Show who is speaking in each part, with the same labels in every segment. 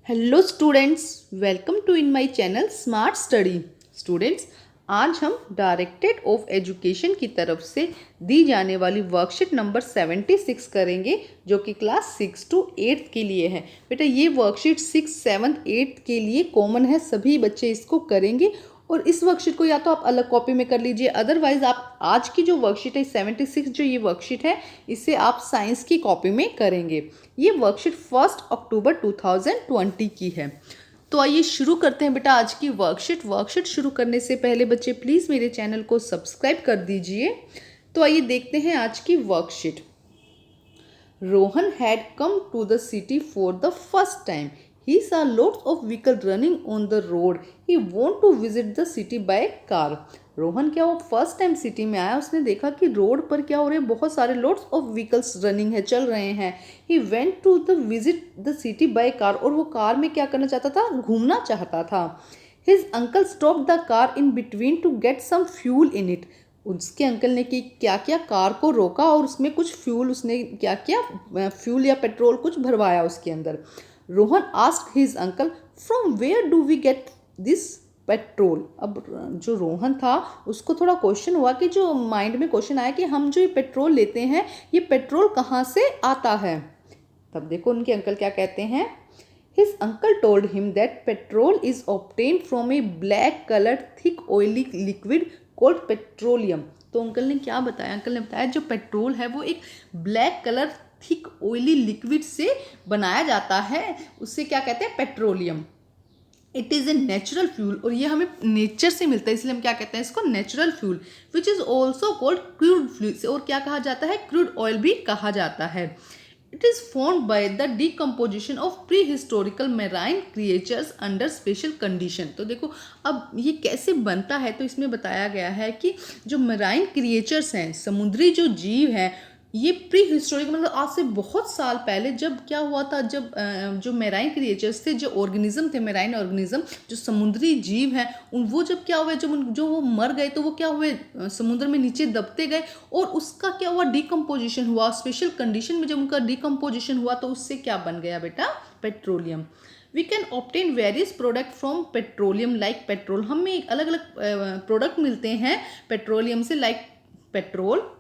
Speaker 1: Hello students, welcome to in my channel smart study. Students, आज हम directorate of education की तरफ से दी जाने वाली वर्कशीट नंबर 76 करेंगे, जो कि क्लास 6 to 8 के लिए है। बेटा, ये वर्कशीट 6, 7, 8 के लिए कॉमन है, सभी बच्चे इसको करेंगे। और इस वर्कशीट को या तो आप अलग कॉपी में कर लीजिए, अदरवाइज आप आज की जो वर्कशीट है 76 जो ये वर्कशीट है, इसे आप साइंस की कॉपी में करेंगे। ये वर्कशीट 1 अक्टूबर 2020 की है। तो आइए शुरू करते हैं बेटा आज की वर्कशीट शुरू करने से पहले बच्चे प्लीज़ मेरे चैनल को सब्सक्राइब कर दीजिए। तो आइए देखते हैं आज की worksheet. Rohan had come to the city for the first time. He saw lots of vehicles running on the road. He want to visit the city by car. Rohan क्या वो फर्स्ट टाइम सिटी में आया, उसने देखा कि रोड पर क्या हो रहे हैं, बहुत सारे लोड्स ऑफ व्हीकल्स रनिंग है, चल रहे हैं। He went to the visit the city by car, और वो कार में क्या करना चाहता था, घूमना चाहता था। His uncle stop the car in between to get some fuel in it. उसके अंकल ने कि क्या किया, कार को रोका और उसमें कुछ फ्यूल, उसने क्या किया, फ्यूल या पेट्रोल कुछ भरवाया उसके अंदर। Rohan asked his uncle, from where do we get this petrol. अब जो रोहन था उसको थोड़ा क्वेश्चन हुआ कि जो माइंड में क्वेश्चन आया कि हम जो ये पेट्रोल लेते हैं, ये पेट्रोल कहाँ से आता है। तब देखो उनके अंकल क्या कहते हैं। His uncle told him that petrol is obtained from a black colored thick oily liquid called petroleum। तो अंकल ने क्या बताया, अंकल ने बताया जो पेट्रोल है वो एक black colour thick oily liquid से बनाया जाता है, उससे क्या कहते हैं, petroleum. It is a natural fuel, और ये हमें नेचर से मिलता है, इसलिए हम क्या कहते हैं इसको, natural fuel. Which is also called crude fuel, और क्या कहा जाता है, क्रूड ऑयल भी कहा जाता है। It is formed by the decomposition of prehistorical marine creatures under special condition। तो देखो अब ये कैसे बनता है, तो इसमें बताया गया है कि जो मराइन क्रिएचर्स हैं, समुद्री जो जीव हैं, ये प्री हिस्टोरिक मतलब आज से बहुत साल पहले जब क्या हुआ था, जब जो मेराइन क्रिएचर्स थे, जो ऑर्गेनिज्म थे, मेराइन ऑर्गेनिज्म जो समुद्री जीव हैं, उन वो जब क्या हुए, जब जो वो मर गए तो वो क्या हुए, समुद्र में नीचे दबते गए, और उसका क्या हुआ, डिकम्पोजिशन हुआ। स्पेशल कंडीशन में जब उनका डिकम्पोजिशन हुआ तो उससे क्या बन गया बेटा, petroleum. We can obtain various product from petroleum like petrol. हमें अलग अलग प्रोडक्ट मिलते हैं पेट्रोलियम से, like petrol,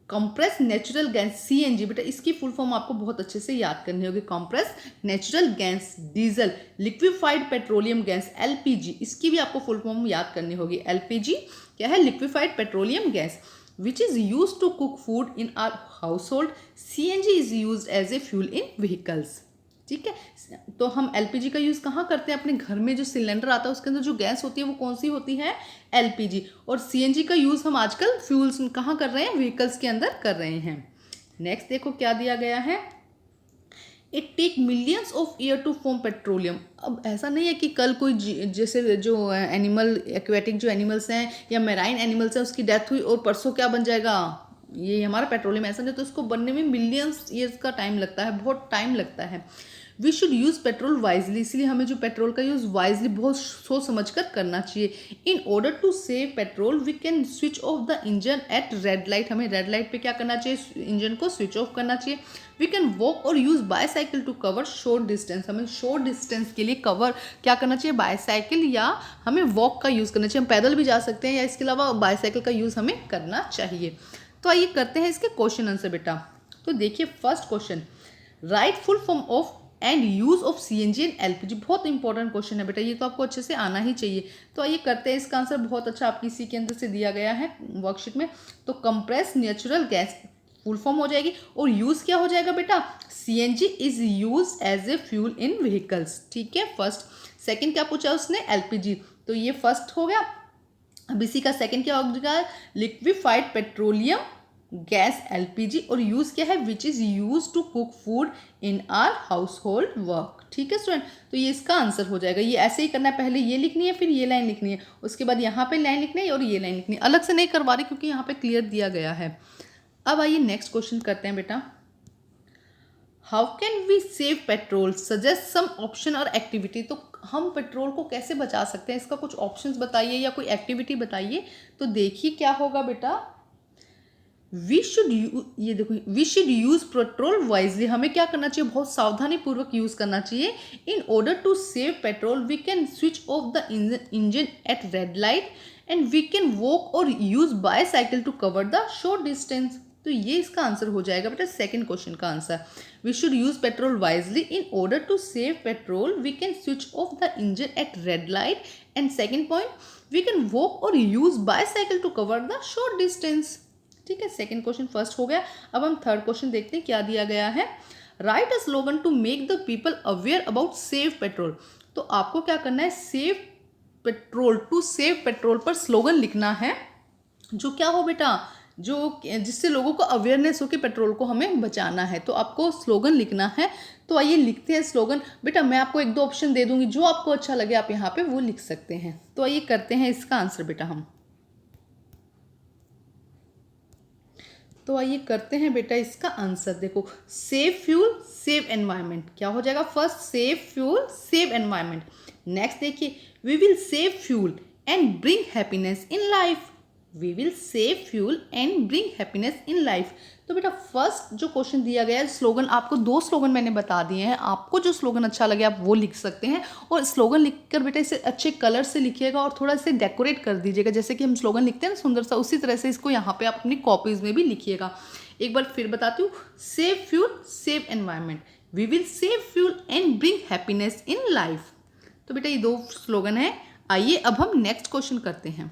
Speaker 1: compress natural gas CNG. बेटा इसकी फुल फॉर्म आपको बहुत अच्छे से याद करनी होगी। Compress natural gas diesel, liquefied petroleum gas LPG, इसकी भी आपको फुल फॉर्म याद करनी होगी। एलपीजी क्या है, liquefied petroleum gas, which is use to cook food in our household. CNG is use as a fuel in vehicles. ठीक है, तो हम एलपीजी का यूज़ कहाँ करते हैं, अपने घर में जो सिलेंडर आता है उसके अंदर जो गैस होती है वो कौन सी होती है, एलपीजी। और सीएनजी का यूज़ हम आजकल फ्यूल्स कहाँ कर रहे हैं, व्हीकल्स के अंदर कर रहे हैं। नेक्स्ट देखो क्या दिया गया है। It take millions of year to form petroleum. अब ऐसा नहीं है कि कल कोई जैसे जो एनिमल, एक्वेटिक जो एनिमल्स हैं या मेराइन एनिमल्स हैं, उसकी डेथ हुई और परसों क्या बन जाएगा, ये हमारा पेट्रोलियम, ऐसा नहीं। तो इसको बनने में मिलियंस ईयर्स का टाइम लगता है, बहुत टाइम लगता है। We should use petrol wisely, इसलिए हमें जो पेट्रोल का यूज़ वाइजली बहुत सोच समझ कर करना चाहिए। In order to save petrol we can switch off the engine at red light. हमें रेड लाइट पे क्या करना चाहिए, इंजन को स्विच ऑफ करना चाहिए। वी कैन वॉक और use bicycle to cover short distance. हमें शॉर्ट डिस्टेंस के लिए कवर क्या करना चाहिए, बाईसाइकिल या हमें वॉक का यूज़ करना चाहिए। हम पैदल भी जा सकते हैं या इसके अलावा बाईसाइकिल का यूज़ हमें करना चाहिए। तो आइए करते हैं इसके क्वेश्चन आंसर बेटा। तो देखिए first question, right full form of and use of CNG and LPG. बहुत इंपॉर्टेंट क्वेश्चन है बेटा, ये तो आपको अच्छे से आना ही चाहिए। तो आइए करते हैं इसका आंसर, बहुत अच्छा आपकी इसी के अंदर से दिया गया है वर्कशीट में। तो compress natural gas full form हो जाएगी, और यूज क्या हो जाएगा बेटा, CNG is use as a fuel in vehicles. ठीक है, फर्स्ट। सेकंड क्या पूछा उसने, एलपीजी, तो ये फर्स्ट हो गया। अब इसी का सेकंड क्या हो जाएगा, लिक्विफाइड पेट्रोलियम गैस एलपीजी, और यूज़ क्या है, which is use to cook food in our household work. ठीक है स्टूडेंट, तो ये इसका आंसर हो जाएगा। ये ऐसे ही करना है, पहले ये लिखनी है, फिर ये लाइन लिखनी है, उसके बाद यहाँ पे लाइन लिखनी है और ये लाइन लिखनी है। अलग से नहीं करवा रही क्योंकि यहाँ पे क्लियर दिया गया है। अब आइए नेक्स्ट क्वेश्चन करते हैं बेटा। How can we save petrol, suggest some option और एक्टिविटी। तो हम पेट्रोल को कैसे बचा सकते हैं, इसका कुछ ऑप्शंस बताइए या कोई एक्टिविटी बताइए। तो देखिए क्या होगा बेटा, ये देखो, we should use petrol wisely, हमें क्या करना चाहिए, बहुत सावधानी पूर्वक यूज करना चाहिए। In order to save petrol we can switch off the engine at red light and we can walk or use bicycle to cover the short distance. तो ये इसका आंसर हो जाएगा बेटा सेकंड क्वेश्चन का answer. We should use petrol wisely, in order to save petrol we can switch off the engine at red light and second point, we can walk or use bicycle to cover the short distance. ठीक है, second question first हो गया। अब हम third question देखते हैं क्या दिया गया है। Write a slogan to make the people aware about save petrol. तो आपको क्या करना है, save petrol, to save petrol पर स्लोगन लिखना है जो क्या हो बेटा, जो जिससे लोगों को अवेयरनेस हो कि पेट्रोल को हमें बचाना है। तो आपको स्लोगन लिखना है। तो आइए लिखते हैं स्लोगन। बेटा मैं आपको एक दो ऑप्शन दे दूंगी, जो आपको अच्छा लगे आप यहाँ पे वो लिख सकते हैं। तो आइए करते हैं इसका आंसर बेटा हम। तो आइए करते हैं बेटा इसका आंसर। देखो, सेव फ्यूल सेव एनवायरनमेंट, क्या हो जाएगा first, save fuel save environment. Next देखिए, we will save fuel and bring happiness in life. We will save fuel and bring happiness in life. तो बेटा फर्स्ट जो क्वेश्चन दिया गया है स्लोगन, आपको दो स्लोगन मैंने बता दिए हैं, आपको जो स्लोगन अच्छा लगे आप वो लिख सकते हैं। और स्लोगन लिखकर बेटा इसे अच्छे कलर से लिखिएगा और थोड़ा इसे डेकोरेट कर दीजिएगा, जैसे कि हम स्लोगन लिखते हैं ना सुंदर सा, उसी तरह से इसको यहाँ पे आप अपनी कॉपीज में भी लिखिएगा। एक बार फिर बताती हूँ, save fuel save environment, we will save fuel and bring happiness in life. तो बेटा ये दो स्लोगन है। आइए अब हम नेक्स्ट क्वेश्चन करते हैं।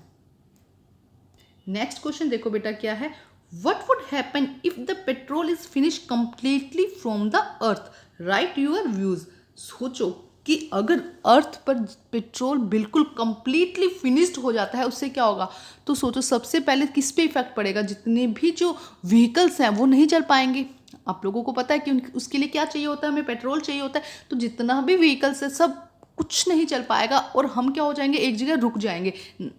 Speaker 1: नेक्स्ट क्वेश्चन देखो बेटा क्या है, what would happen if the petrol is finish completely from the earth, right your views. सोचो कि अगर अर्थ पर पेट्रोल बिल्कुल कंप्लीटली फिनिश्ड हो जाता है उससे क्या होगा। तो सोचो सबसे पहले किस पे इफेक्ट पड़ेगा, जितने भी जो व्हीकल्स हैं वो नहीं चल पाएंगे। आप लोगों को पता है कि उसके लिए क्या चाहिए होता है, हमें पेट्रोल चाहिए होता है। तो जितना भी व्हीकल्स है सब कुछ नहीं चल पाएगा और हम क्या हो जाएंगे, एक जगह रुक जाएंगे।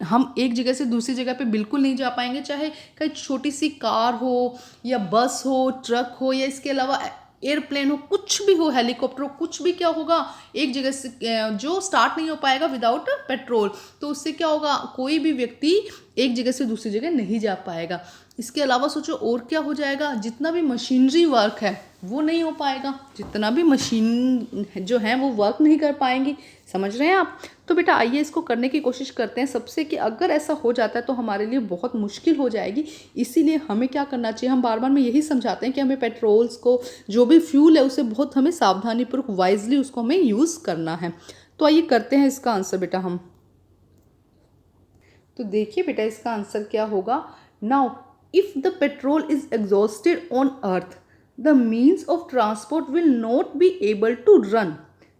Speaker 1: हम एक जगह से दूसरी जगह पे बिल्कुल नहीं जा पाएंगे, चाहे कहीं छोटी सी कार हो या बस हो, ट्रक हो या इसके अलावा एयरप्लेन हो, कुछ भी हो, हेलीकॉप्टर हो, कुछ भी क्या होगा, एक जगह से जो स्टार्ट नहीं हो पाएगा विदाउट पेट्रोल। तो उससे क्या होगा, कोई भी व्यक्ति एक जगह से दूसरी जगह नहीं जा पाएगा। इसके अलावा सोचो और क्या हो जाएगा, जितना भी मशीनरी वर्क है वो नहीं हो पाएगा, जितना भी मशीन जो है वो वर्क नहीं कर पाएंगी। समझ रहे हैं आप। तो बेटा आइए इसको करने की कोशिश करते हैं सबसे, कि अगर ऐसा हो जाता है तो हमारे लिए बहुत मुश्किल हो जाएगी। इसीलिए हमें क्या करना चाहिए, हम बार बार में यही समझाते हैं कि हमें पेट्रोल्स को, जो भी फ्यूल है उसे बहुत हमें सावधानीपूर्वक वाइजली उसको हमें यूज़ करना है। तो आइए करते हैं इसका आंसर बेटा हम। तो देखिए बेटा इसका आंसर क्या होगा। Now if the petrol is exhausted on earth, the means of transport will not be able to run.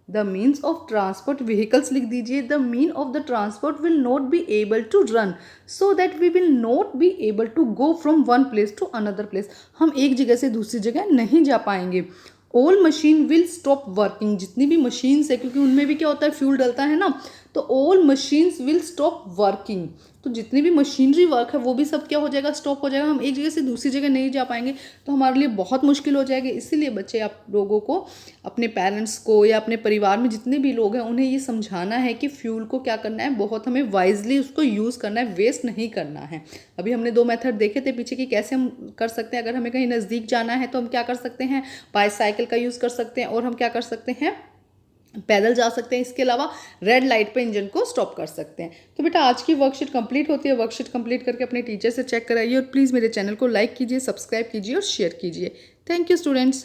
Speaker 1: The means of transport, vehicles लिख दीजिए, the mean of the transport will not be able to run, so that we will not be able to go from one place to another place. हम एक जगह से दूसरी जगह नहीं जा पाएंगे। All machine will stop working, जितनी भी मशीन्स है, क्योंकि उनमें भी क्या होता है, फ्यूल डलता है ना, तो all machines will stop working। तो जितनी भी मशीनरी वर्क है वो भी सब क्या हो जाएगा, स्टॉप हो जाएगा। हम एक जगह से दूसरी जगह नहीं जा पाएंगे, तो हमारे लिए बहुत मुश्किल हो जाएगी। इसीलिए बच्चे, आप लोगों को, अपने पेरेंट्स को या अपने परिवार में जितने भी लोग हैं उन्हें ये समझाना है कि फ्यूल को क्या करना है, बहुत हमें वाइजली उसको यूज़ करना है, वेस्ट नहीं करना है। अभी हमने दो मेथड देखे थे पीछे कि कैसे हम कर सकते हैं। अगर हमें कहीं नज़दीक जाना है तो हम क्या कर सकते हैं, बाईसाइकिल का यूज़ कर सकते हैं, और हम क्या कर सकते हैं, पैदल जा सकते हैं। इसके अलावा रेड लाइट पे इंजन को स्टॉप कर सकते हैं। तो बेटा आज की वर्कशीट कंप्लीट होती है। वर्कशीट कंप्लीट करके अपने टीचर से चेक कराइए और प्लीज़ मेरे चैनल को लाइक कीजिए, सब्सक्राइब कीजिए और शेयर कीजिए। Thank you students.